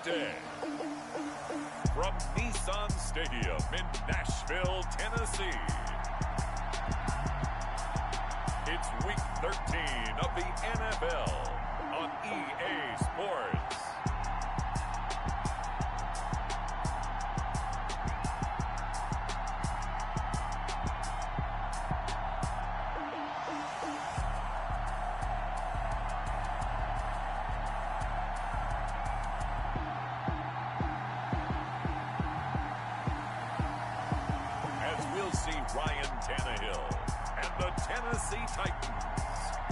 day. From Nissan Stadium in Nashville, Tennessee, it's Week 13 of the NFL on EA Sports. Ryan Tannehill and the Tennessee Titans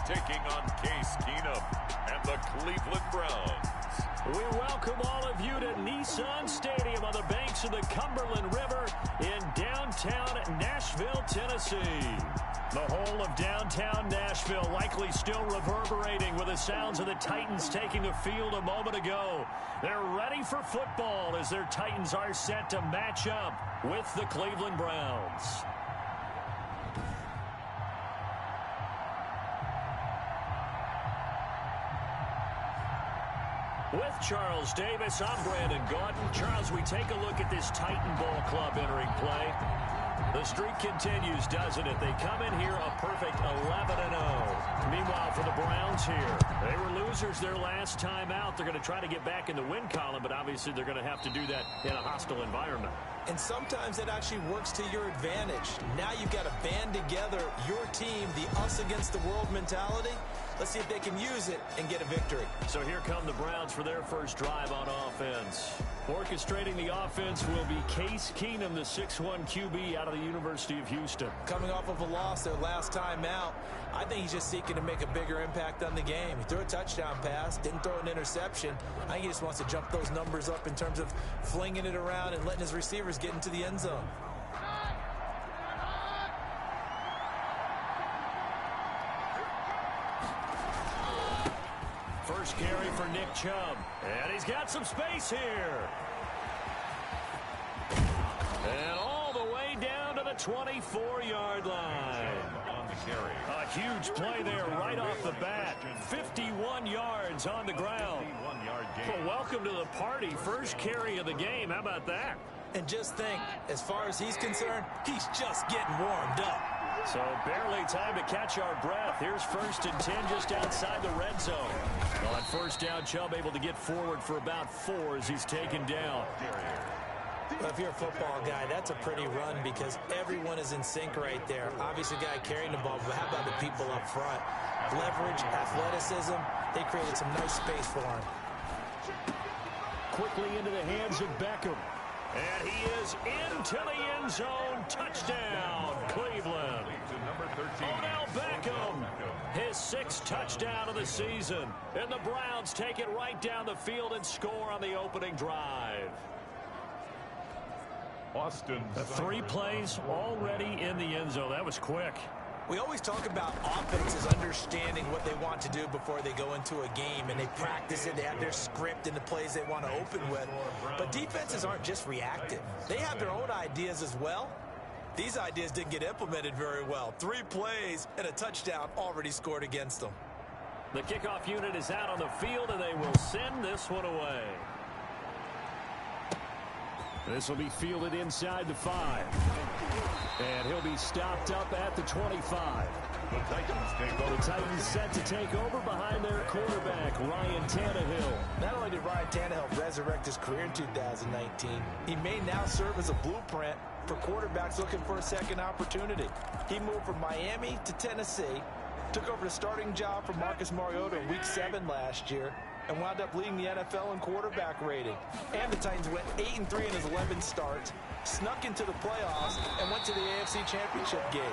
taking on Case Keenum and the Cleveland Browns. We welcome all of you to Nissan Stadium on the banks of the Cumberland River in downtown Nashville, Tennessee. The whole of downtown Nashville likely still reverberating with the sounds of the Titans taking the field a moment ago. They're ready for football as their Titans are set to match up with the Cleveland Browns. With Charles Davis, I'm Brandon Gaudin. Charles, we take a look at this Titan Ball Club entering play. The streak continues, doesn't it? They come in here a perfect 11-0. Meanwhile, for the Browns here, they were losers their last time out. They're going to try to get back in the win column, but obviously they're going to have to do that in a hostile environment. And sometimes it actually works to your advantage. Now you've got to band together your team, the us against the world mentality. Let's see if they can use it and get a victory. So here come the Browns for their first drive on offense. Orchestrating the offense will be Case Keenum, the 6'1 QB out of the University of Houston. Coming off of a loss their last time out, I think he's just seeking to make a bigger impact on the game. He threw a touchdown pass, didn't throw an interception. I think he just wants to jump those numbers up in terms of flinging it around and letting his receivers get into the end zone. First carry for Nick Chubb. And he's got some space here. And all the way down to the 24-yard line. A huge play there right off the bat. 51 yards on the ground. Well, welcome to the party. First carry of the game. How about that? And just think, as far as he's concerned, he's just getting warmed up. So barely time to catch our breath. Here's 1st and 10 just outside the red zone. Well, on first down, Chubb able to get forward for about 4 as he's taken down. Well, if you're a football guy, that's a pretty run because everyone is in sync right there. Obviously, the guy carrying the ball, but how about the people up front? Leverage, athleticism, they created some nice space for him. Quickly into the hands of Beckham. And he is into the end zone. Touchdown, Cleveland. Odell Beckham, his 6th touchdown of the season. And the Browns take it right down the field and score on the opening drive. Austin. 3 plays already in the end zone. That was quick. We always talk about offenses understanding what they want to do before they go into a game, and they practice it. They have their script and the plays they want to open with. But defenses aren't just reactive. They have their own ideas as well. These ideas didn't get implemented very well. 3 plays and a touchdown already scored against them. The kickoff unit is out on the field, and they will send this one away. This will be fielded inside the 5. And he'll be stopped up at the 25. The Titans take over. The Titans set to take over behind their quarterback, Ryan Tannehill. Not only did Ryan Tannehill resurrect his career in 2019, he may now serve as a blueprint for quarterbacks looking for a second opportunity. He moved from Miami to Tennessee, took over the starting job from Marcus Mariota in Week 7 last year, and wound up leading the NFL in quarterback rating. And the Titans went 8-3 in his 11 starts, snuck into the playoffs, and went to the AFC Championship game.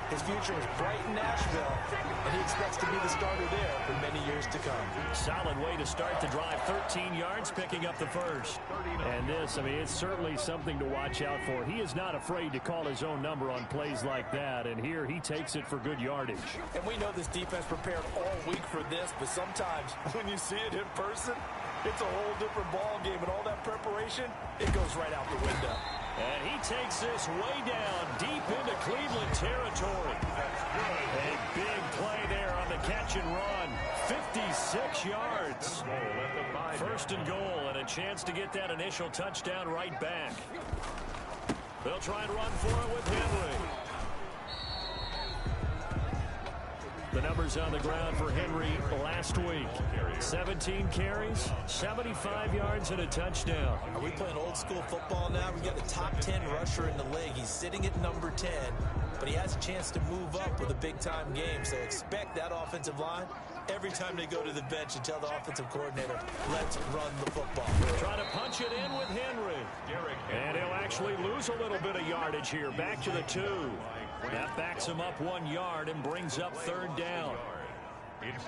His future is bright in Nashville, and he expects to be the starter there for many years to come. Solid way to start the drive. 13 yards, picking up the first. And this, I mean, it's certainly something to watch out for. He is not afraid to call his own number on plays like that, and here he takes it for good yardage. And we know this defense prepared all week for this, but sometimes when you see it in person, it's a whole different ball game, and all that preparation, it goes right out the window. And he takes this way down, deep into Cleveland territory. A big play there on the catch and run. 56 yards. First and goal, and a chance to get that initial touchdown right back. They'll try and run for it with Henry. The numbers on the ground for Henry last week. 17 carries, 75 yards, and a touchdown. Are we playing old school football now? We've got a top 10 rusher in the league. He's sitting at number 10, but he has a chance to move up with a big-time game. So expect that offensive line every time they go to the bench and tell the offensive coordinator, let's run the football. Trying to punch it in with Henry. And he'll actually lose a little bit of yardage here. Back to the 2. That backs him up 1 yard and brings up third down.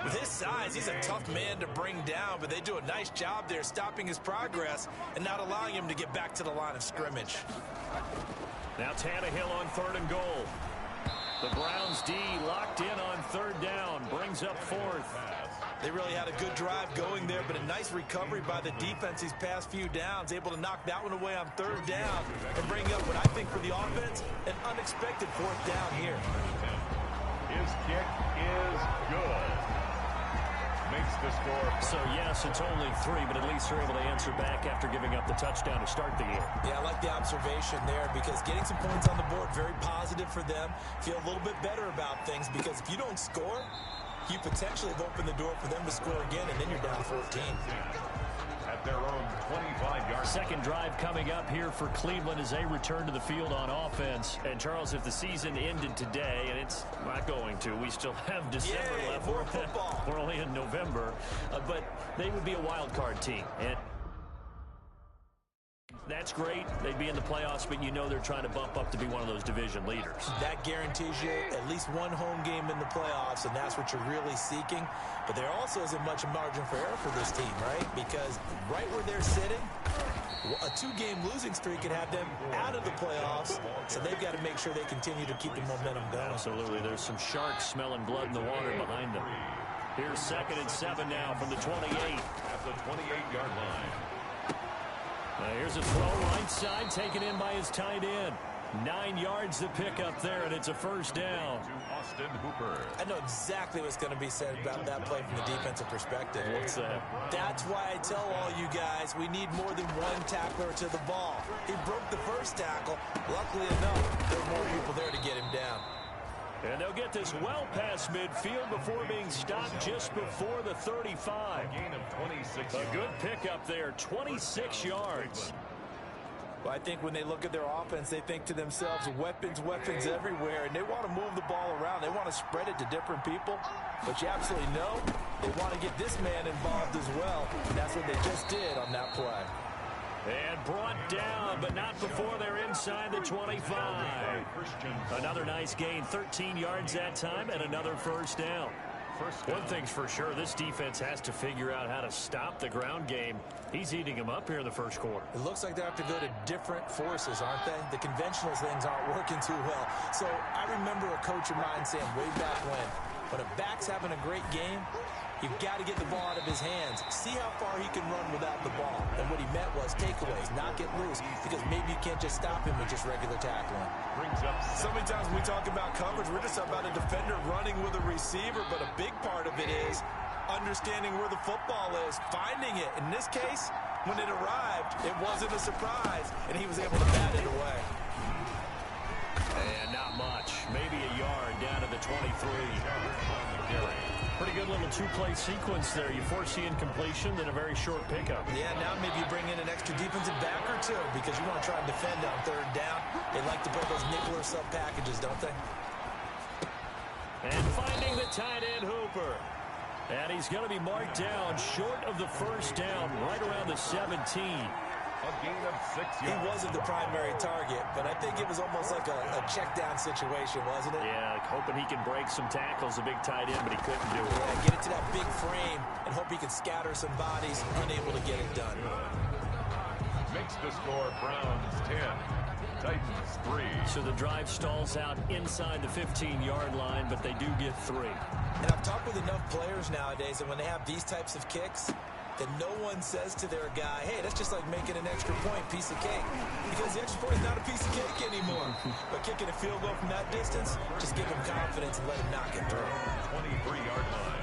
With his size, he's a tough man to bring down, but they do a nice job there stopping his progress and not allowing him to get back to the line of scrimmage. Now Tannehill on third and goal. The Browns D locked in on third down, brings up fourth. They really had a good drive going there, but a nice recovery by the defense these past few downs, able to knock that one away on third down and bring up what I think for the offense, an unexpected fourth down here. His kick is good. Makes the score. So, yes, it's only 3, but at least they're able to answer back after giving up the touchdown to start the year. Yeah, I like the observation there because getting some points on the board, very positive for them. Feel a little bit better about things because if you don't score, you potentially have opened the door for them to score again, and then you're down 14. At their own 25-yard. Second drive coming up here for Cleveland as they return to the field on offense. And, Charles, if the season ended today, and it's not going to, we still have December left. More football. We're only in November. But they would be a wild card team. And that's great. They'd be in the playoffs, but you know they're trying to bump up to be one of those division leaders. That guarantees you at least one home game in the playoffs, and that's what you're really seeking. But there also isn't much margin for error for this team, right? Because right where they're sitting, a 2-game losing streak could have them out of the playoffs, so they've got to make sure they continue to keep the momentum going. Absolutely. There's some sharks smelling blood in the water behind them. Here's 2nd and 7 now from the 28. At the 28-yard line. Here's a throw right side taken in by his tight end. 9 yards to pick up there, and it's a first down. To Austin Hooper. I know exactly what's going to be said about that play from the defensive perspective. What's that? That's why I tell all you guys we need more than one tackler to the ball. He broke the first tackle. Luckily enough, there were more people there to get him down. And they'll get this well past midfield before being stopped just before the 35. A gain of 26 A good pickup there, 26 yards. Well, I think when they look at their offense, they think to themselves, weapons, weapons everywhere, and they want to move the ball around. They want to spread it to different people, but you absolutely know they want to get this man involved as well, and that's what they just did on that play. And brought down, but not before they're inside the 25. Another nice gain, 13 yards that time, and another first down. One thing's for sure, this defense has to figure out how to stop the ground game. He's eating them up here in the first quarter. It looks like they have to go to different forces, aren't they? The conventional things aren't working too well. So I remember a coach of mine saying way back when a back's having a great game, you've got to get the ball out of his hands. See how far he can run without the ball. And what he meant was takeaways, not get loose, because maybe you can't just stop him with just regular tackling. So many times when we talk about coverage, we're just about a defender running with a receiver, but a big part of it is understanding where the football is, finding it. In this case, when it arrived, it wasn't a surprise, and he was able to bat it away. And not much, maybe a yard down to the 23. Pretty good little two-play sequence there. You force the incompletion, then a very short pickup. Yeah, now maybe you bring in an extra defensive back or two because you want to try and defend on third down. They like to play those nickel or sub packages, don't they? And finding the tight end, Hooper. And he's going to be marked down short of the first down, right around the 17. A gain of 6 yards. He wasn't the primary target, but I think it was almost like a check-down situation, wasn't it? Yeah, hoping he can break some tackles, a big tight end, but he couldn't do it. Yeah, get it to that big frame and hope he can scatter some bodies, unable to get it done. Makes the score Browns 10, Titans 3. So the drive stalls out inside the 15-yard line, but they do get 3. And I've talked with enough players nowadays that when they have these types of kicks, that no one says to their guy, hey, that's just like making an extra point piece of cake. Because the extra point is not a piece of cake anymore. But kicking a field goal from that distance, just give him confidence and let him knock it through. 23-yard line.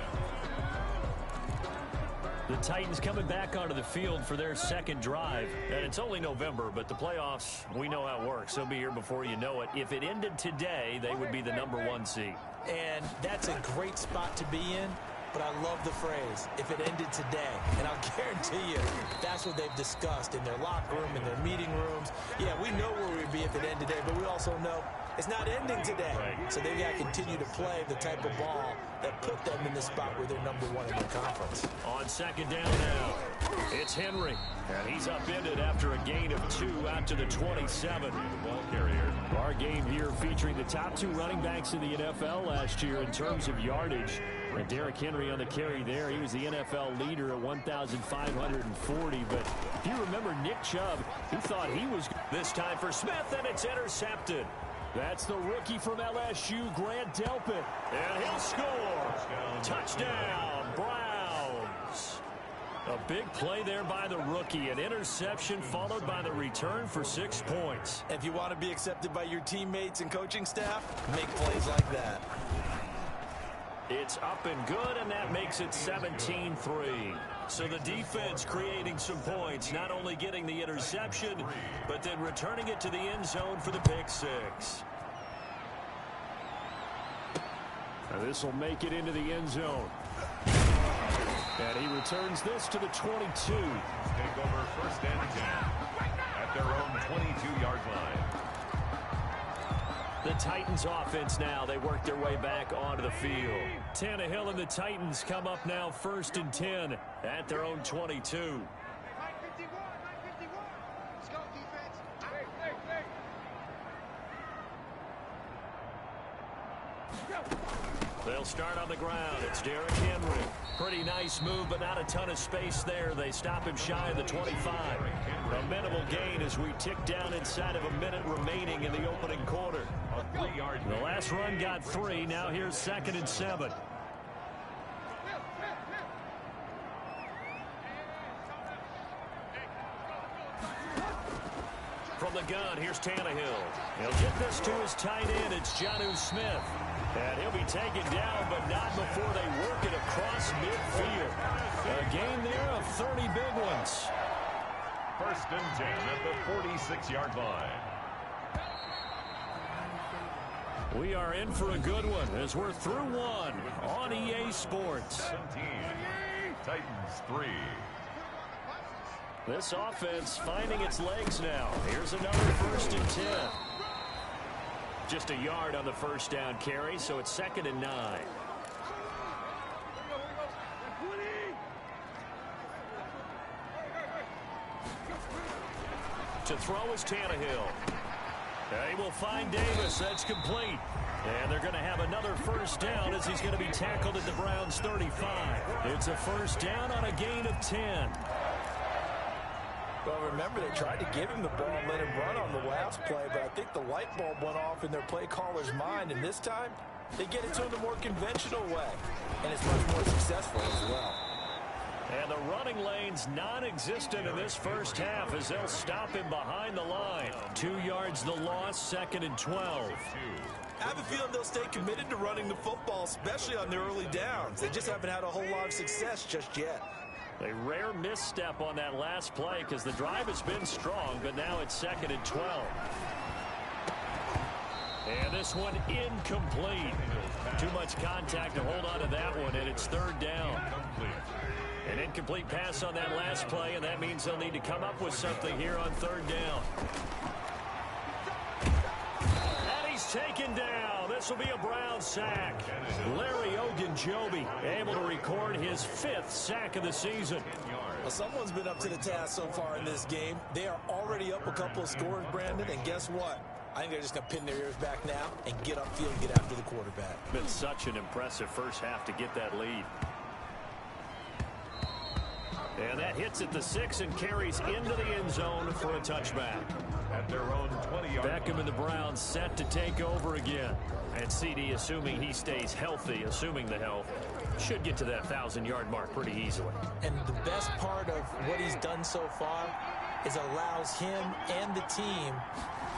The Titans coming back onto the field for their second drive. And it's only November, but the playoffs, we know how it works. They'll be here before you know it. If it ended today, they would be the #1 seed. And that's a great spot to be in. But I love the phrase, if it ended today. And I'll guarantee you, that's what they've discussed in their locker room, in their meeting rooms. Yeah, we know where we'd be if it ended today, but we also know it's not ending today. Right. So they've got to continue to play the type of ball that put them in the spot where they're #1 in the conference. On second down now, it's Henry. And he's upended after a gain of 2 out to the 27. The ball carrier. Our game here featuring the top 2 running backs in the NFL last year in terms of yardage. And Derrick Henry on the carry there. He was the NFL leader at 1,540. But if you remember Nick Chubb, he thought he was this time for Smith, and it's intercepted. That's the rookie from LSU, Grant Delpit. And he'll score. Touchdown, Browns. A big play there by the rookie. An interception followed by the return for 6 points. If you want to be accepted by your teammates and coaching staff, make plays like that. It's up and good, and that makes it 17-3. So the defense creating some points, not only getting the interception, but then returning it to the end zone for the pick 6. Now this will make it into the end zone. And he returns this to the 22. Take over first and 10 at their own 22-yard line. The Titans offense now, they work their way back onto the field. Tannehill and the Titans come up now 1st and 10 at their own 22. They'll start on the ground. It's Derrick Henry. Pretty nice move, but not a ton of space there. They stop him shy of the 25. A minimal gain as we tick down inside of a minute remaining in the opening quarter. A 3-yard. The last run got 3. Now here's 2nd and 7. From the gun, here's Tannehill. He'll get this to his tight end. It's Jonnu Smith. And he'll be taken down, but not before they work it across midfield. A gain there of 30 big ones. 1st and 10 at the 46-yard line. We are in for a good one as we're through one on EA Sports. 17. Titans 3. This offense finding its legs now. Here's another 1st and 10. Just a yard on the first down carry, so it's 2nd and 9. To throw is Tannehill. They will find Davis. That's complete. And they're going to have another 1st down as he's going to be tackled at the Browns' 35. It's a 1st down on a gain of 10. Well, remember, they tried to give him the ball and let him run on the last play, but I think the light bulb went off in their play caller's mind, and this time they get it to him the more conventional way, and it's much more successful as well. And the running lane's non-existent in this first half as they'll stop him behind the line. 2 yards the loss, 2nd and 12. I have a feeling they'll stay committed to running the football, especially on their early downs. They just haven't had a whole lot of success just yet. A rare misstep on that last play because the drive has been strong, but now it's 2nd and 12. And this one incomplete. Too much contact to hold on to that one, and it's 3rd down. An incomplete pass on that last play, and that means they'll need to come up with something here on 3rd down. And he's taken down. This will be a Brown sack. Larry Ogunjobi able to record his 5th sack of the season. Well, someone's been up to the task so far in this game. They are already up a couple of scores, Brandon, and guess what? I think they're just going to pin their ears back now and get upfield and get after the quarterback. Been such an impressive first half to get that lead. And that hits at the 6 and carries into the end zone for a touchback. At their own 20-yard line. Beckham and the Browns set to take over again. And CD, assuming he stays healthy, assuming the health, should get to that 1,000-yard mark pretty easily. And the best part of what he's done so far is allows him and the team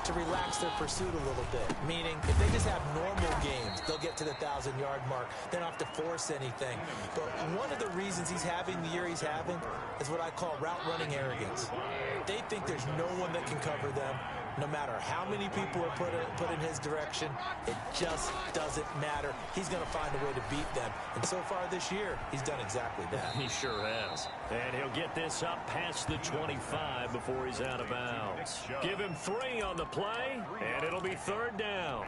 to relax their pursuit a little bit. Meaning, if they just have normal games, they'll get to the 1,000-yard mark. They don't have to force anything. But one of the reasons he's having the year he's having is what I call route-running arrogance. They think there's no one that can cover them. No matter how many people are put in his direction, it just doesn't matter. He's going to find a way to beat them. And so far this year, he's done exactly that. He sure has. And he'll get this up past the 25 before he's out of bounds. Give him 3 on the play, and it'll be 3rd down.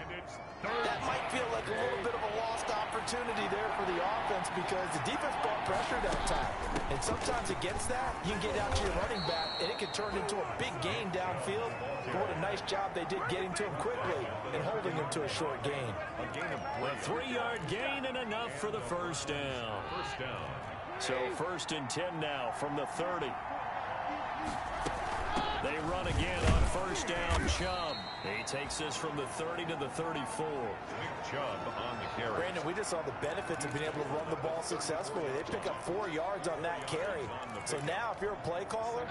That might feel like a little bit of a lost opportunity there for the offense because the defense brought pressure that time. And sometimes against that, you can get out to your running back, and it can turn into a big gain downfield. But what a nice job they did getting to him quickly and holding him to a short gain. A 3-yard gain and enough for the first down. So 1st and 10 now from the 30. They run again on 1st down. Chubb. He takes this from the 30 to the 34. Chubb on the carry. Brandon, we just saw the benefits of being able to run the ball successfully. They pick up 4 yards on that carry. So now if you're a play caller,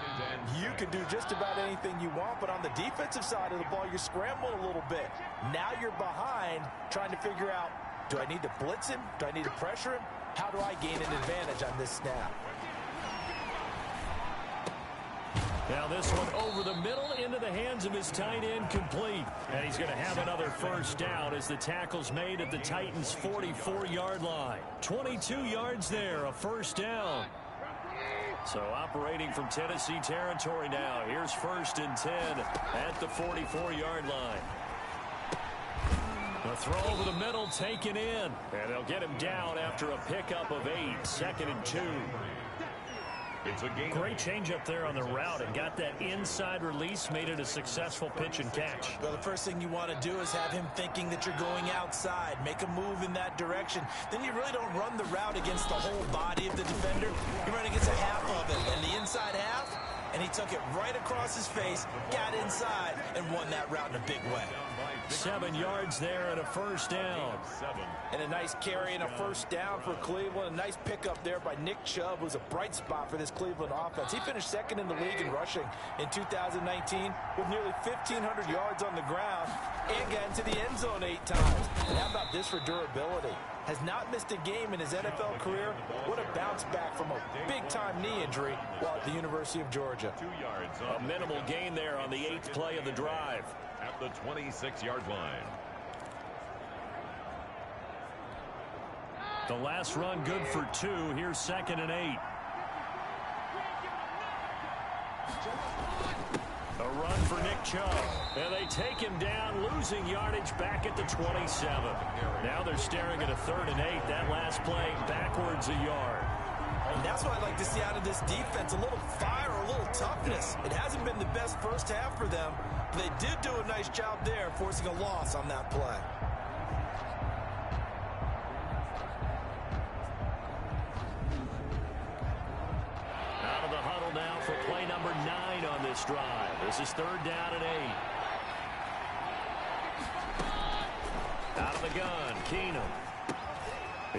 you can do just about anything you want. But on the defensive side of the ball, you scramble a little bit. Now you're behind trying to figure out, do I need to blitz him? Do I need to pressure him? How do I gain an advantage on this snap? Now this one over the middle into the hands of his tight end, complete. And he's going to have another first down as the tackle's made at the Titans' 44-yard line. 22 yards there, a first down. So operating from Tennessee territory now. Here's 1st and 10 at the 44-yard line. The throw over the middle taken in. And they'll get him down after a pickup of 8. 2nd and 2. Great change up there on the route and got that inside release, made it a successful pitch and catch. Well, the first thing you want to do is have him thinking that you're going outside, make a move in that direction. Then you really don't run the route against the whole body of the defender. You run against a half of it, and the inside half, and he took it right across his face, got inside, and won that route in a big way. 7 yards there and a first down. And a nice carry and a first down for Cleveland. A nice pickup there by Nick Chubb, who's a bright spot for this Cleveland offense. He finished 2nd in the league in rushing in 2019 with nearly 1,500 yards on the ground and got into the end zone 8 times. And how about this for durability? Has not missed a game in his NFL career. What a bounce back from a big-time knee injury while at the University of Georgia. 2 yards. A minimal gain there on the 8th play of the drive. At the 26-yard line. The last run good for 2. Here's 2nd and 8. A run for Nick Chubb. And they take him down, losing yardage back at the 27. Now they're staring at a 3rd and 8. That last play backwards a yard. And that's what I'd like to see out of this defense, a little fire, a little toughness. It hasn't been the best first half for them, but they did do a nice job there, forcing a loss on that play. Out of the huddle now for play number 9 on this drive. This is 3rd down and 8. Out of the gun, Keenum.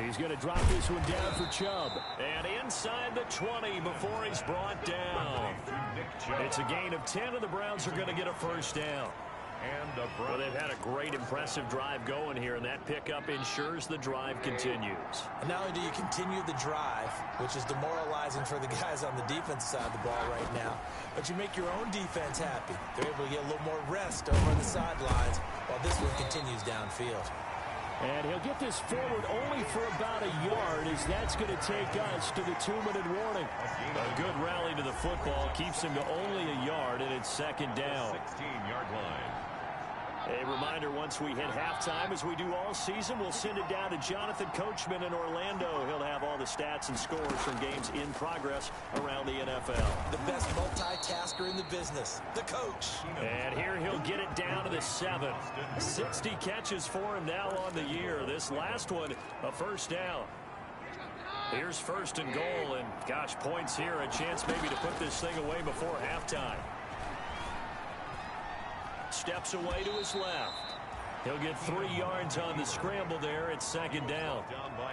He's going to drop this one down for Chubb. And inside the 20 before he's brought down. It's a gain of 10, and the Browns are going to get a first down. Well, they've had a great, impressive drive going here, and that pickup ensures the drive continues. And not only do you continue the drive, which is demoralizing for the guys on the defense side of the ball right now, but you make your own defense happy. They're able to get a little more rest over the sidelines while this one continues downfield. And he'll get this forward only for about a yard, as that's going to take us to the 2-minute warning. A good rally to the football keeps him to only a yard, and it's 2nd down. 16-yard line. A reminder, once we hit halftime, as we do all season, we'll send it down to Jonathan Coachman in Orlando. He'll have all the stats and scores from games in progress around the NFL. The best multitasker in the business, the coach. And here he'll get it down to the 7. 60 catches for him now on the year. This last one, a first down. Here's 1st and goal, and gosh, points here, a chance maybe to put this thing away before halftime. Steps away to his left. He'll get 3 yards on the scramble there. It's 2nd down.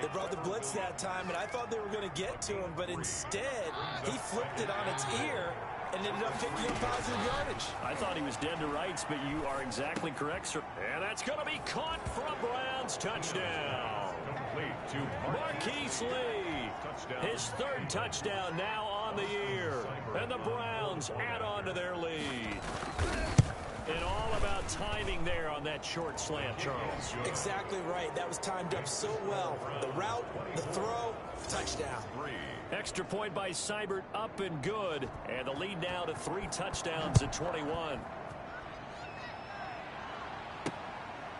They brought the blitz that time, and I thought they were going to get to him, but instead, he flipped it on its ear and ended up picking up positive yardage. I thought he was dead to rights, but you are exactly correct, sir. And that's going to be caught for a Browns touchdown. Complete to Marquise Lee, his third touchdown now on the year. And the Browns add on to their lead. And all about timing there on that short slant, Charles. Exactly right. That was timed up so well. The route, the throw, touchdown. Extra point by Seibert, up and good. And the lead now to 3 touchdowns at 21.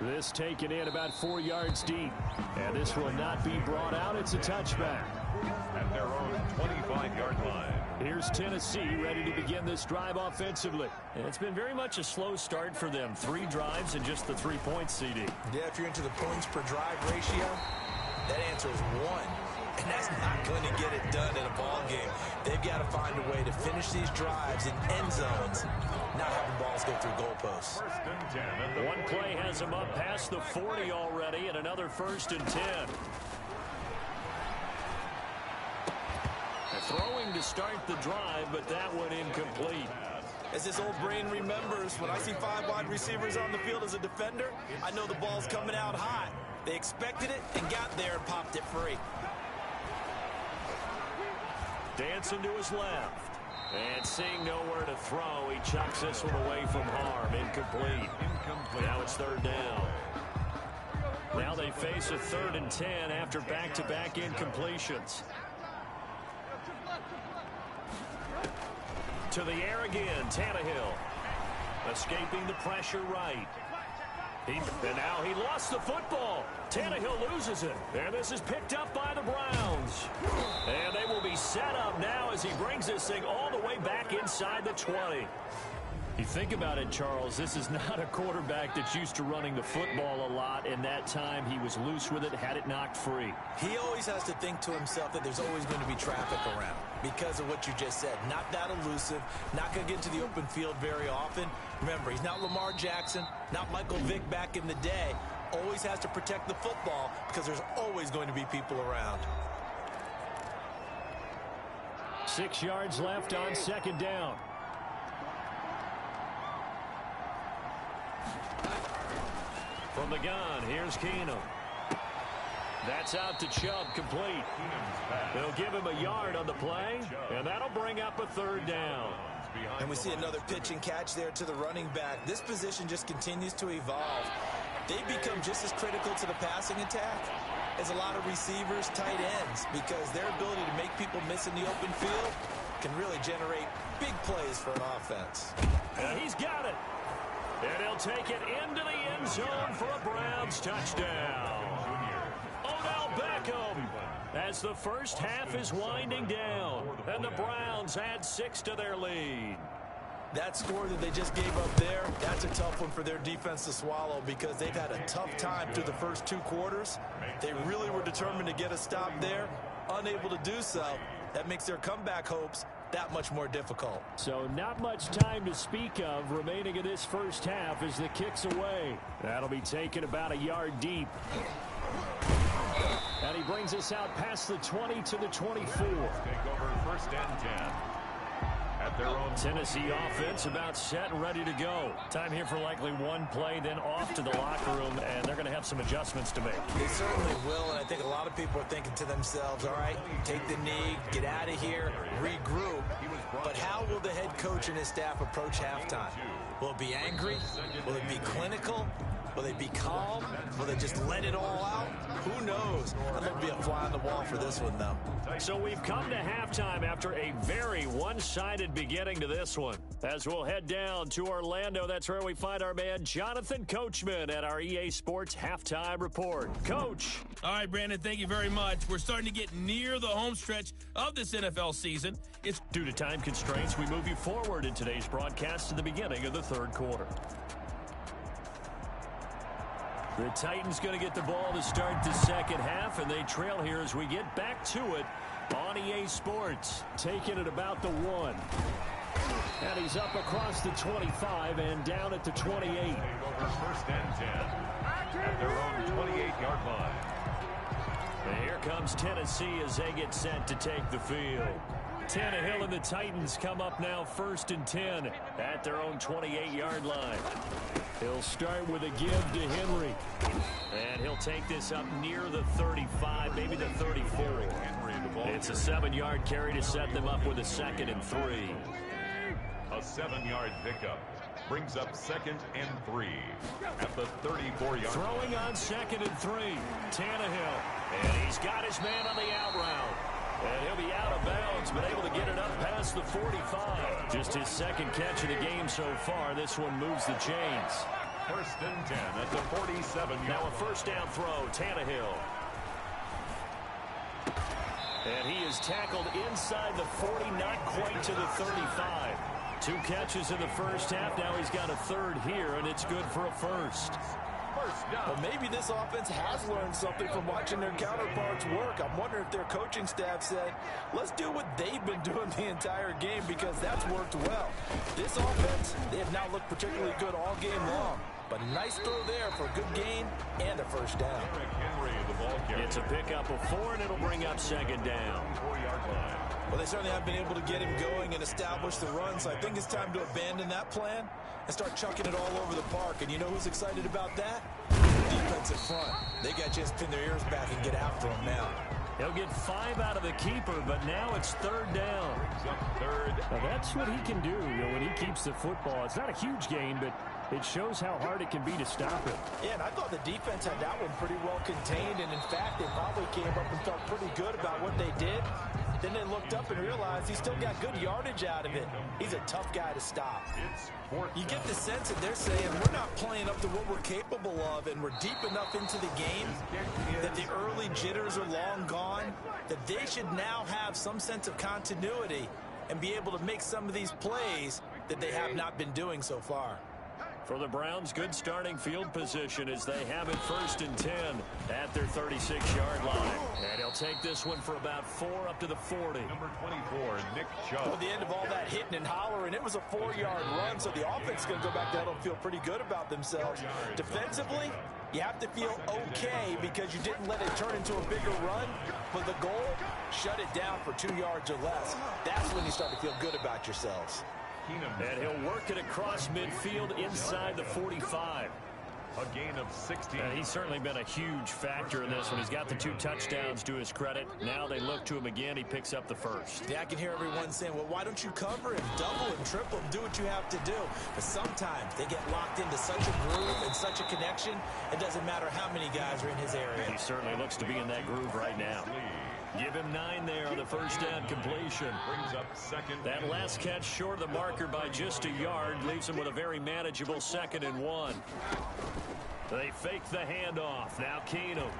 This taken in about 4 yards deep. And this will not be brought out. It's a touchback. At their own 25-yard line. Here's Tennessee ready to begin this drive offensively. And it's been very much a slow start for them. 3 drives and just the 3 points, CD. Yeah, if you're into the points per drive ratio, that answer is 1. And that's not going to get it done in a ball game. They've got to find a way to finish these drives in end zones, not having balls go through goalposts. 1st and 10. One play has them up past the 40 already, and another 1st and 10. Throwing to start the drive, but that one incomplete. As this old brain remembers, when I see 5 wide receivers on the field as a defender, I know the ball's coming out hot. They expected it and got there and popped it free. Dancing to his left. And seeing nowhere to throw, he chucks this one away from harm. Incomplete. Now it's 3rd down. Now they face a 3rd and 10 after back-to-back incompletions. To the air again, Tannehill. Escaping the pressure right. And now he lost the football. Tannehill loses it. And this is picked up by the Browns. And they will be set up now as he brings this thing all the way back inside the 20. You think about it, Charles, this is not a quarterback that's used to running the football a lot, and that time he was loose with it, had it knocked free. He always has to think to himself that there's always going to be traffic around because of what you just said. Not that elusive, not going to get into the open field very often. Remember, he's not Lamar Jackson, not Michael Vick back in the day. Always has to protect the football because there's always going to be people around. 6 yards left on 2nd down. From the gun, here's Keenum. That's out to Chubb, complete. They'll give him a yard on the play, and that'll bring up a 3rd down. And we see another pitch and catch there to the running back. This position just continues to evolve. They become just as critical to the passing attack as a lot of receivers, tight ends, because their ability to make people miss in the open field can really generate big plays for an offense. And he's got it. And he'll take it into the end zone for a Browns touchdown. Odell Beckham as the first half is winding down. And the Browns add 6 to their lead. That score that they just gave up there, that's a tough one for their defense to swallow because they've had a tough time through the first 2 quarters. They really were determined to get a stop there, unable to do so. That makes their comeback hopes that much more difficult. So not much time to speak of remaining in this first half as the kick's away. That'll be taken about a yard deep. And he brings us out past the 20 to the 24. Take over 1st and 10. At their own Tennessee offense about set and ready to go. Time here for likely one play, then off to the locker room, and they're going to have some adjustments to make. They certainly will, and I think a lot of people are thinking to themselves, all right, take the knee, get out of here, regroup. But how will the head coach and his staff approach halftime? Will it be angry? Will it be clinical? Will they be calm? Will they just let it all out? Who knows? I'd love to be a fly on the wall for this one, though. So we've come to halftime after a very one-sided beginning to this one. As we'll head down to Orlando, that's where we find our man Jonathan Coachman at our EA Sports Halftime Report. Coach. All right, Brandon, thank you very much. We're starting to get near the home stretch of this NFL season. It's due to time constraints, we move you forward in today's broadcast to the beginning of the 3rd quarter. The Titans going to get the ball to start the 2nd half, and they trail here as we get back to it on EA Sports. Taking it about the 1. And he's up across the 25 and down at the 28. Over 1st and 10 at their own 28-yard line. And here comes Tennessee as they get set to take the field. Tannehill and the Titans come up now 1st and 10 at their own 28-yard line. He'll start with a give to Henry. And he'll take this up near the 35, maybe the 34. It's a 7-yard carry to set them up with a 2nd and 3. A 7-yard pickup brings up 2nd and 3 at the 34-yard. Throwing on 2nd and 3. Tannehill. And he's got his man on the out route. And he'll be out of bounds, but able to get it up past the 45. Just his 2nd catch of the game so far. This one moves the chains. 1st and 10 at the 47-yard. Now a 1st down throw, Tannehill. And he is tackled inside the 40, not quite to the 35. 2 catches in the first half. Now he's got a 3rd here, and it's good for a 1st. Well, maybe this offense has learned something from watching their counterparts work. I'm wondering if their coaching staff said, let's do what they've been doing the entire game, because that's worked well. This offense, they have not looked particularly good all game long. But a nice throw there for a good gain and a 1st down. Henry, the ball carrier. It's a pickup of 4, and it'll bring up 2nd down. 4-yard line. Well, they certainly have been able to get him going and establish the run, so I think it's time to abandon that plan and start chucking it all over the park. And you know who's excited about that? Defensive front. They got to just pin their ears back and get after him now. He'll get 5 out of the keeper, but now it's 3rd down. Now that's what he can do, when he keeps the football. It's not a huge gain, but it shows how hard it can be to stop it. Yeah, and I thought the defense had that one pretty well contained, and in fact, they probably came up and felt pretty good about what they did. Then they looked up and realized he still got good yardage out of it. He's a tough guy to stop. You get the sense that they're saying we're not playing up to what we're capable of, and we're deep enough into the game that the early jitters are long gone, that they should now have some sense of continuity and be able to make some of these plays that they have not been doing so far. For the Browns, good starting field position as they have it 1st and 10 at their 36-yard line. And he'll take this one for about 4 up to the 40. Number 24, Nick Chubb. At the end of all that hitting and hollering, it was a 4-yard run, so the offense is going to go back down and feel pretty good about themselves. Defensively, you have to feel okay because you didn't let it turn into a bigger run, but the goal, shut it down for 2 yards or less. That's when you start to feel good about yourselves. And he'll work it across midfield inside the 45. A gain of 16. And he's certainly been a huge factor in this one. He's got the 2 touchdowns to his credit. Now they look to him again. He picks up the 1st. Yeah, I can hear everyone saying, well, why don't you cover him, double him, triple him, do what you have to do. But sometimes they get locked into such a groove and such a connection, it doesn't matter how many guys are in his area. He certainly looks to be in that groove right now. Give him 9 there on the 1st down completion. Brings up 2nd. That last catch short of the marker by just a yard leaves him with a very manageable 2nd and 1. They fake the handoff. Now Keenum.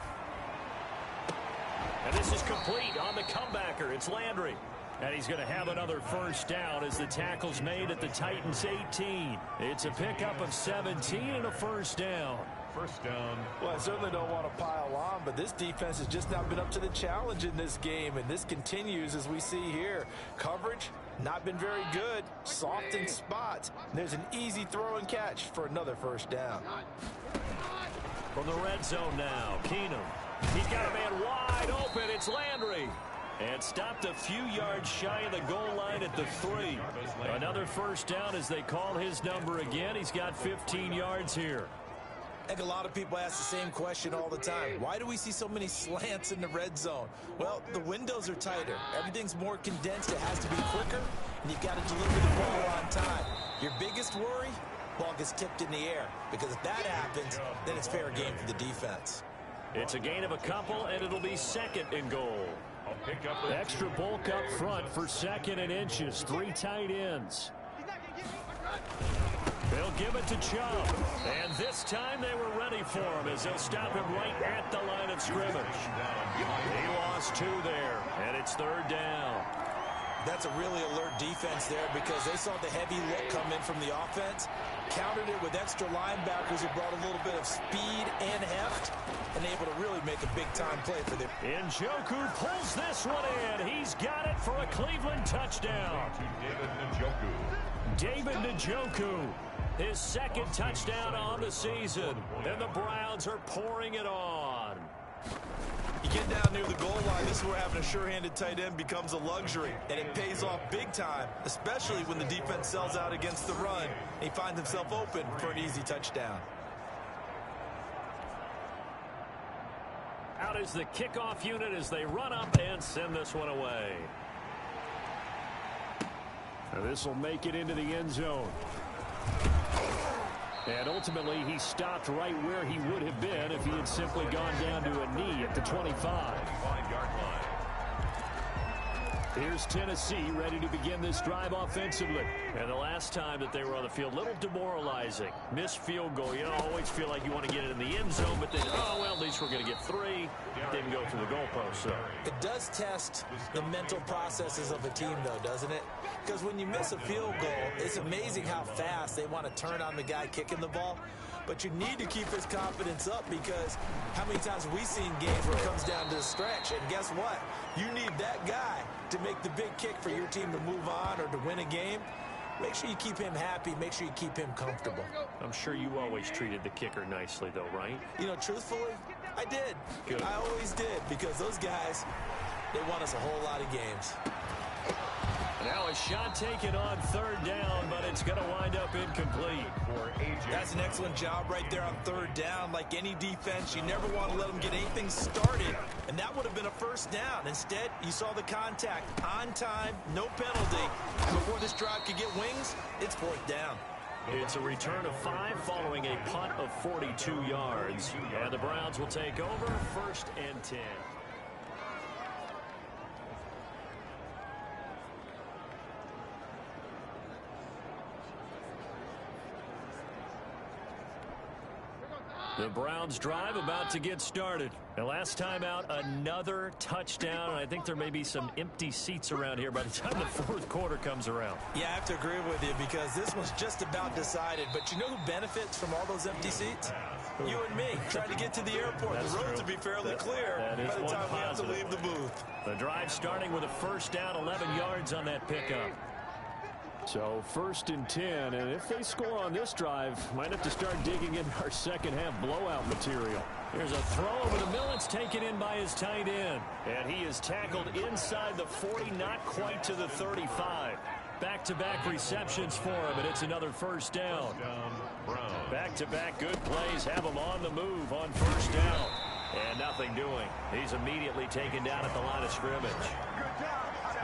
And this is complete on the comebacker. It's Landry. And he's going to have another 1st down as the tackle's made at the Titans 18. It's a pickup of 17 and a 1st down. 1st down. Well, I certainly don't want to pile on, but this defense has just not been up to the challenge in this game, and this continues as we see here. Coverage, not been very good. Soft in spots. There's an easy throw and catch for another 1st down. From the red zone now, Keenum. He's got a man wide open. It's Landry. And stopped a few yards shy of the goal line at the 3. Another 1st down as they call his number again. He's got 15 yards here. I think a lot of people ask the same question all the time. Why do we see so many slants in the red zone? Well, the windows are tighter. Everything's more condensed. It has to be quicker, and you've got to deliver the ball on time. Your biggest worry? Ball gets tipped in the air, because if that happens, then it's fair game for the defense. It's a gain of a couple, and it'll be 2nd and goal. Extra bulk up front for 2nd and inches. 3 tight ends. They'll give it to Chubb. And this time they were ready for him as they'll stop him right at the line of scrimmage. He lost 2 there, and it's 3rd down. That's a really alert defense there because they saw the heavy look come in from the offense, countered it with extra linebackers who brought a little bit of speed and heft, and able to really make a big-time play for them. Njoku pulls this one in. He's got it for a Cleveland touchdown. David Njoku, his 2nd touchdown on the season, and the Browns are pouring it on. You get down near the goal line, this is where having a sure-handed tight end becomes a luxury, and it pays off big time, especially when the defense sells out against the run, and he finds himself open for an easy touchdown. Out is the kickoff unit as they run up and send this one away. This will make it into the end zone. And ultimately, he stopped right where he would have been if he had simply gone down to a knee at the 25. Here's Tennessee ready to begin this drive offensively. And the last time that they were on the field, a little demoralizing. Missed field goal. You always feel like you want to get it in the end zone, but then, oh, well, at least we're going to get 3. Didn't go through the goalpost, so. It does test the mental processes of a team, though, doesn't it? Because when you miss a field goal, it's amazing how fast they want to turn on the guy kicking the ball. But you need to keep his confidence up, because how many times have we seen games where it comes down to the stretch? And guess what? You need that guy to make the big kick for your team to move on or to win a game. Make sure you keep him happy. Make sure you keep him comfortable. I'm sure you always treated the kicker nicely, though, right? You know, truthfully, I did. Good. I always did, because those guys, they won us a whole lot of games. Now a shot taken on 3rd down, but it's going to wind up incomplete. That's an excellent job right there on 3rd down. Like any defense, you never want to let them get anything started, and that would have been a 1st down. Instead, you saw the contact on time, no penalty. Before this drive could get wings, it's 4th down. It's a return of 5 following a punt of 42 yards. And the Browns will take over 1st and 10. The Browns drive about to get started. And last time out, another touchdown. I think there may be some empty seats around here by the time the 4th quarter comes around. Yeah, I have to agree with you, because this one's just about decided. But you know who benefits from all those empty seats? You and me, trying to get to the airport. That's the roads true. will be fairly clear that is by the one time we have to positive. leave the booth. The drive starting with a 1st down, 11 yards on that pickup. So 1st and 10, and if they score on this drive, might have to start digging in our second half blowout material. Here's a throw over the middle. It's taken in by his tight end. And he is tackled inside the 40, not quite to the 35. Back-to-back receptions for him, and it's another 1st down. Back-to-back good plays have him on the move on 1st down. And nothing doing. He's immediately taken down at the line of scrimmage.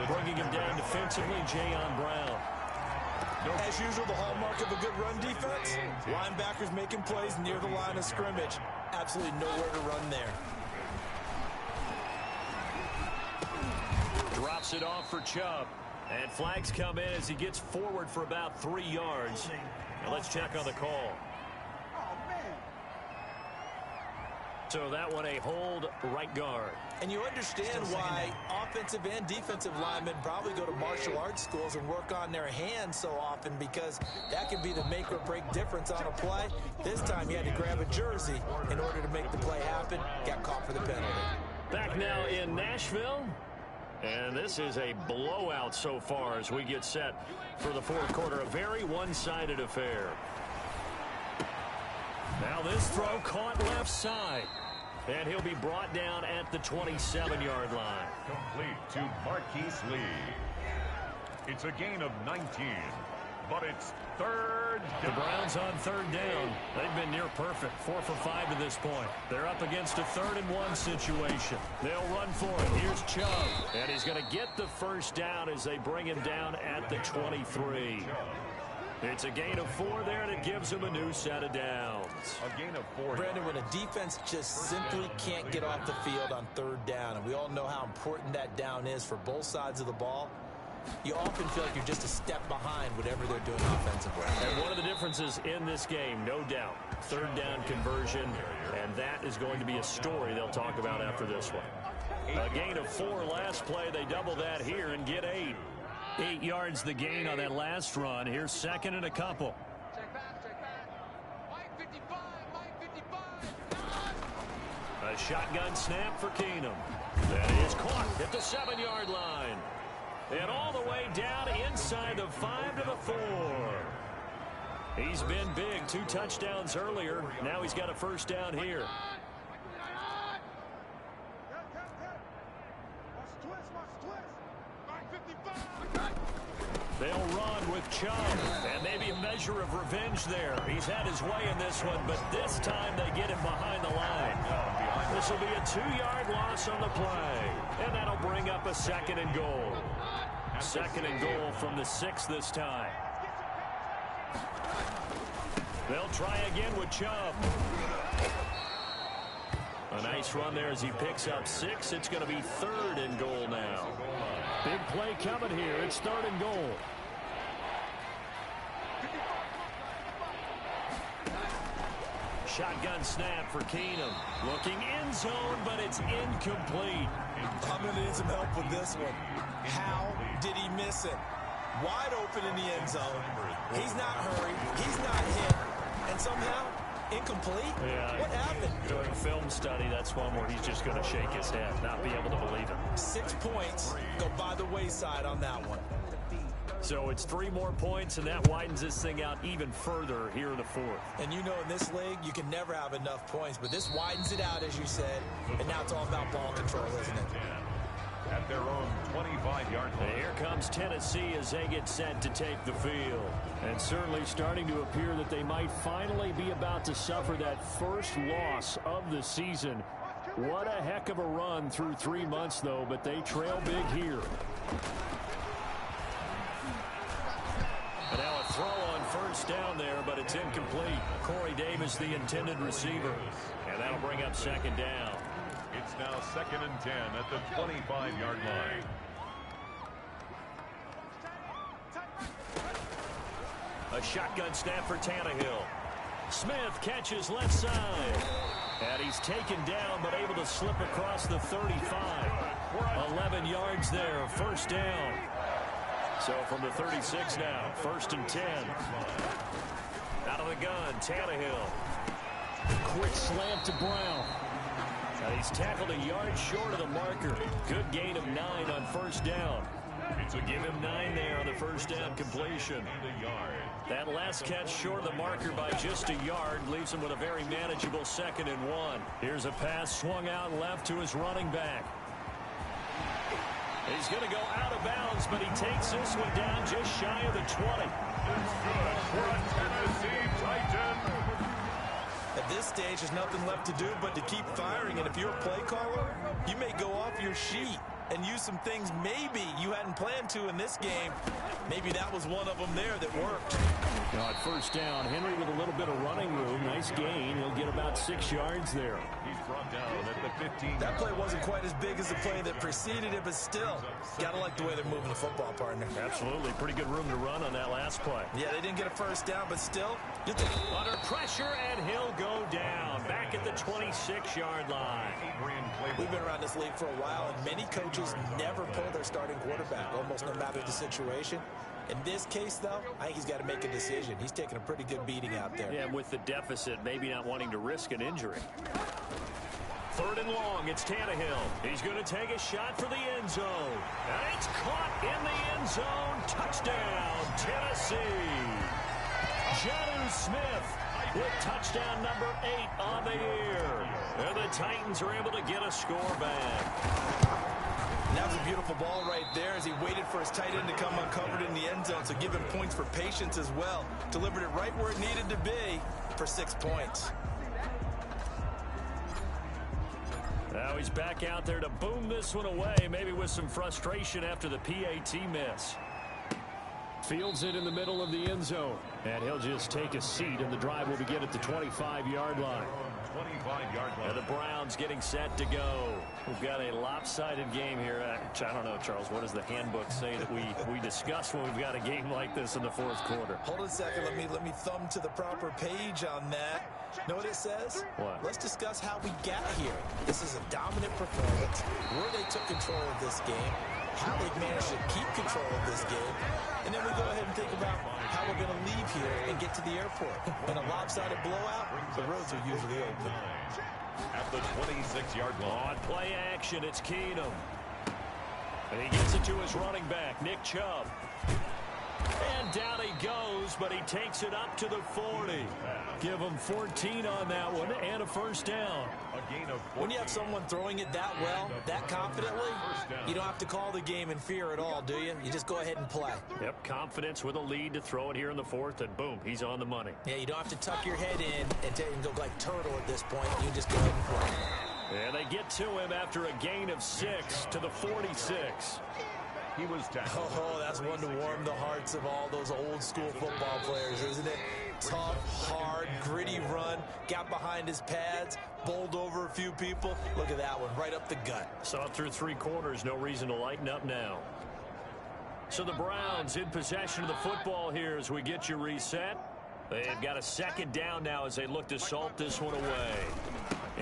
Bringing him down defensively, Jayon Brown. As usual, the hallmark of a good run defense, linebackers making plays near the line of scrimmage. Absolutely nowhere to run there. Drops it off for Chubb. And flags come in as he gets forward for about 3 yards. Now let's check on the call. So that one a hold right guard. And you understand why offensive and defensive linemen probably go to martial arts schools and work on their hands so often, because that can be the make or break difference on a play. This time he had to grab a jersey in order to make the play happen. Got caught for the penalty. Back now in Nashville. And this is a blowout so far as we get set for the 4th quarter. A very one-sided affair. Now this throw caught left side. And he'll be brought down at the 27-yard line. Complete to Marquise Lee. It's a gain of 19, but it's 3rd down. The Browns on 3rd down. They've been near perfect. 4 for 5 to this point. They're up against a 3rd and 1 situation. They'll run for it. Here's Chubb. And he's going to get the 1st down as they bring him down at the 23. It's a gain of 4 there, and it gives him a new set of downs. A gain of 4. Brandon, when a defense just simply can't get off the field on 3rd down, and we all know how important that down is for both sides of the ball, you often feel like you're just a step behind whatever they're doing offensively. And one of the differences in this game, no doubt, 3rd down conversion, and that is going to be a story they'll talk about after this one. A gain of 4 last play. They double that here and get 8. 8 yards the gain on that last run. Here's 2nd and a couple. A shotgun snap for Keenum. That is caught at the 7-yard line. And all the way down inside the 5 to the 4. He's been big. 2 touchdowns earlier. Now he's got a 1st down here. They'll run with Chubb. And maybe a measure of revenge there. He's had his way in this one, but this time they get him behind the line. This will be a 2-yard loss on the play. And that'll bring up a 2nd and goal. 2nd and goal from the 6 this time. They'll try again with Chubb. A nice run there as he picks up 6. It's going to be 3rd and goal now. Big play coming here. It's 3rd and goal. Shotgun snap for Keenum. Looking end zone, but it's incomplete. I'm going to need some help with this one. How did he miss it? Wide open in the end zone. He's not hurried. He's not hit. And somehow, incomplete? Yeah. What happened? During film study, that's one where he's just going to shake his head, not be able to believe it. 6 points go by the wayside on that one. So it's 3 more points, and that widens this thing out even further here in the 4th. And you know in this league, you can never have enough points, but this widens it out, as you said, and now it's all about ball control, isn't it? At their own 25-yard line. Here comes Tennessee as they get set to take the field. And certainly starting to appear that they might finally be about to suffer that first loss of the season. What a heck of a run through 3 months, though, but they trail big here. And now a throw on 1st down there, but it's incomplete. Corey Davis, the intended receiver. And that'll bring up 2nd down. It's now 2nd and 10 at the 25-yard line. A shotgun snap for Tannehill. Smith catches left side. And he's taken down, but able to slip across the 35. 11 yards there, 1st down. So from the 36 now, 1st and 10. Out of the gun, Tannehill. Quick slant to Brown. And he's tackled a yard short of the marker. Good gain of 9 on 1st down. So give him 9 there on the 1st down completion. That last catch short of the marker by just a yard leaves him with a very manageable 2nd and 1. Here's a pass swung out left to his running back. He's going to go out of bounds, but he takes this one down just shy of the 20. It's good for a Tennessee Titan. At this stage, there's nothing left to do but to keep firing. And if you're a play caller, you may go off your sheet and use some things maybe you hadn't planned to in this game. Maybe that was one of them there that worked. Now at 1st down, Henry with a little bit of running room. Nice gain. He'll get about 6 yards there. He's brought down at the 15. That play wasn't quite as big as the play that preceded it, but still, gotta like the way they're moving the football, partner. Absolutely. Pretty good room to run on that last play. Yeah, they didn't get a 1st down, but still, under pressure, and he'll go down. Back at the 26-yard line. We've been around this league for a while, and many coaches never pull their starting quarterback, almost no matter the situation. In this case, though, I think he's got to make a decision. He's taking a pretty good beating out there. Yeah, with the deficit, maybe not wanting to risk an injury. 3rd and long, it's Tannehill. He's going to take a shot for the end zone. And it's caught in the end zone. Touchdown, Tennessee. Jonnu Smith with touchdown number 8 on the year. And the Titans are able to get a score back. And that was a beautiful ball right there as he waited for his tight end to come uncovered in the end zone. So give him points for patience as well. Delivered it right where it needed to be for 6 points. Now he's back out there to boom this one away, maybe with some frustration after the PAT miss. Fields it in the middle of the end zone. And he'll just take a seat, and the drive will begin at the 25-yard line. 25-yard line. And the Browns getting set to go. We've got a lopsided game here. I don't know, Charles, what does the handbook say that we discuss when we've got a game like this in the 4th quarter? Hold on a second. Let me thumb to the proper page on that. Know what it says? What? Let's discuss how we got here. This is a dominant performance, where they took control of this game, how they've managed to keep control of this game, and then we go ahead and think about how we're going to leave here and get to the airport. In a lopsided blowout, the roads are usually open. At the 26-yard line. On play action, it's Keenum. And he gets it to his running back, Nick Chubb. And down he goes, but he takes it up to the 40. Give him 14 on that one and a first down. When you have someone throwing it that well, that confidently, you don't have to call the game in fear at all, do you? You just go ahead and play. Yep, confidence with a lead to throw it here in the fourth, and boom, he's on the money. Yeah, you don't have to tuck your head in and go like turtle at this point. You just go ahead and play. And they get to him after a gain of 6 to the 46. He was tackled. Oh, that's one to warm the hearts of all those old school football players, isn't it? Tough, hard, gritty run, got behind his pads, bowled over a few people. Look at that one, right up the gut. Saw it through 3 quarters, no reason to lighten up now. So the Browns in possession of the football here as we get you reset. They've got a second down now as they look to salt this one away.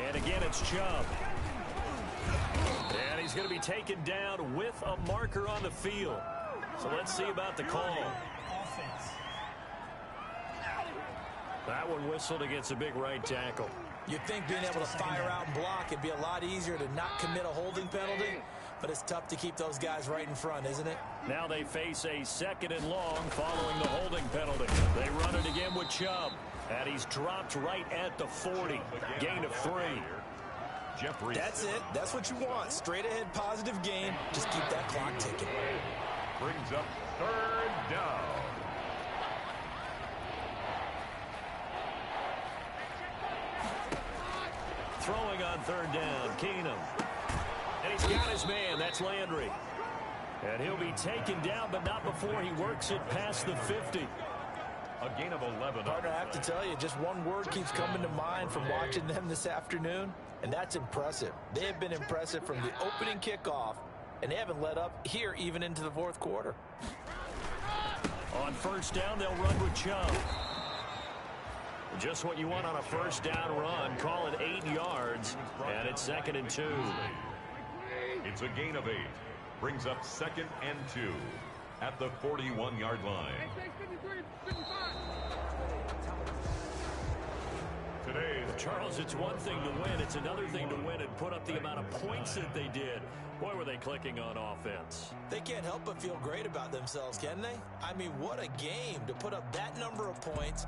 And again, it's Chubb. And he's going to be taken down with a marker on the field. So let's see about the call. That one whistled against a big right tackle. You'd think being able to fire out and block it'd be a lot easier to not commit a holding penalty, but it's tough to keep those guys right in front, isn't it? Now they face a 2nd and long following the holding penalty. They run it again with Chubb, and he's dropped right at the 40. Gain of 3. That's it. That's what you want. Straight ahead positive gain. Just keep that clock ticking. Brings up 3rd down. Throwing on 3rd down, Keenum. And he's got his man. That's Landry. And he'll be taken down, but not before he works it past the 50. A gain of 11. Partner, I have to tell you, just one word keeps coming to mind from watching them this afternoon, and that's impressive. They have been impressive from the opening kickoff, and they haven't let up here even into the 4th quarter. On 1st down, they'll run with Chubb. Just what you want on a 1st down run. Call it 8 yards, and it's 2nd and 2. It's a gain of 8. Brings up 2nd and 2 at the 41-yard line. Today, Charles, it's one thing to win. It's another thing to win and put up the amount of points that they did. Boy, were they clicking on offense. They can't help but feel great about themselves, can they? I mean, what a game to put up that number of points